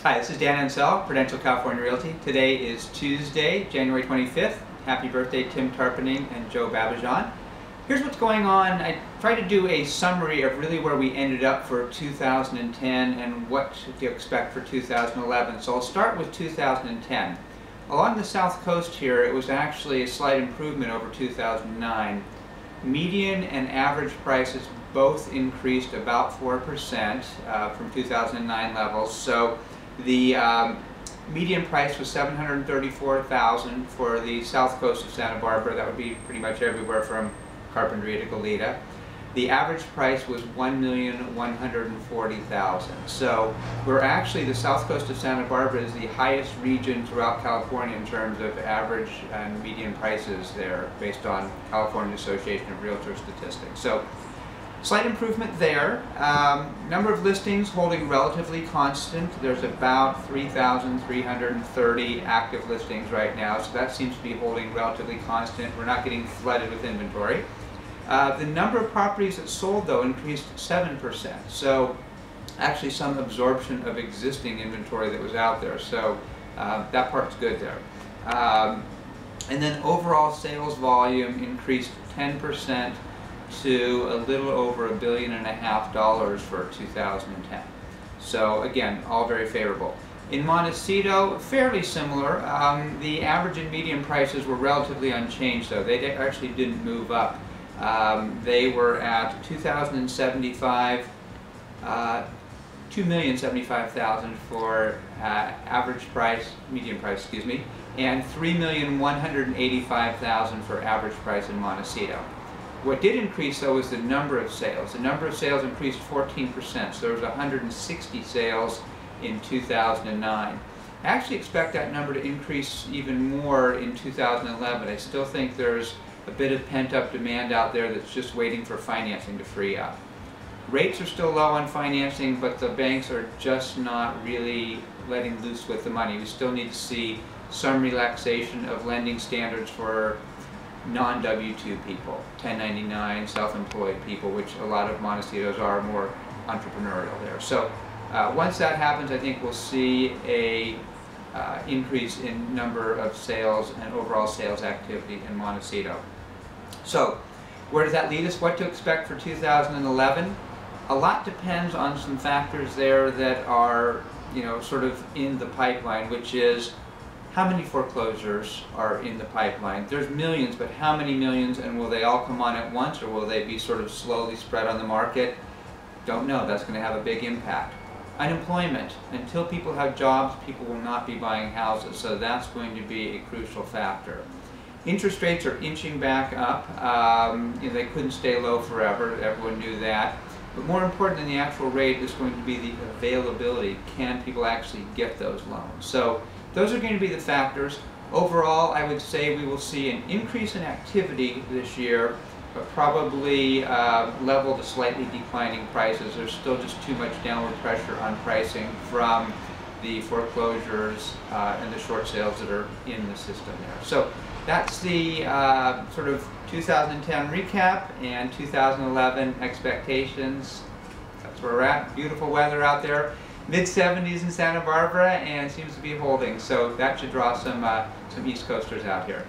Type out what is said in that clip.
Hi, this is Dan Encell, Prudential California Realty. Today is Tuesday, January 25th. Happy birthday, Tim Tarpening and Joe Babajan. Here's what's going on. I tried to do a summary of really where we ended up for 2010 and what to expect for 2011. So I'll start with 2010. Along the south coast here, it was actually a slight improvement over 2009. Median and average prices both increased about 4% from 2009 levels. So the median price was $734,000 for the south coast of Santa Barbara. That would be pretty much everywhere from Carpinteria to Goleta. The average price was $1,140,000. So we're actually, the south coast of Santa Barbara is the highest region throughout California in terms of average and median prices there, based on California Association of Realtors statistics. So slight improvement there. Number of listings holding relatively constant. There's about 3,330 active listings right now, so that seems to be holding relatively constant. We're not getting flooded with inventory. The number of properties that sold, though, increased 7%. So actually some absorption of existing inventory that was out there. So that part's good there. And then overall sales volume increased 10% to a little over $1.5 billion for 2010. So again, all very favorable. In Montecito, fairly similar. The average and median prices were relatively unchanged, though. They actually didn't move up. They were at $2,075,000 for average price, median price, excuse me, and $3,185,000 for average price in Montecito. What did increase, though, was the number of sales. The number of sales increased 14%, so there was 160 sales in 2009. I actually expect that number to increase even more in 2011. I still think there's a bit of pent-up demand out there that's just waiting for financing to free up. Rates are still low on financing, but the banks are just not really letting loose with the money. We still need to see some relaxation of lending standards for non-W-2 people, 1099, self-employed people, which a lot of Montecitos are more entrepreneurial there. So once that happens, I think we'll see a increase in number of sales and overall sales activity in Montecito. So where does that lead us? What to expect for 2011? A lot depends on some factors there that are, sort of in the pipeline, which is how many foreclosures are in the pipeline. There's millions, but how many millions, and will they all come on at once, or will they be sort of slowly spread on the market? Don't know. That's going to have a big impact. Unemployment. Until people have jobs, people will not be buying houses, so that's going to be a crucial factor. Interest rates are inching back up. They couldn't stay low forever. Everyone knew that. But more important than the actual rate is going to be the availability. Can people actually get those loans? So those are going to be the factors. Overall, I would say we will see an increase in activity this year, but probably level to slightly declining prices. There's still just too much downward pressure on pricing from the foreclosures and the short sales that are in the system there. So that's the sort of 2010 recap and 2011 expectations. That's where we're at. Beautiful weather out there. Mid-70s in Santa Barbara, and seems to be holding, so that should draw some East Coasters out here.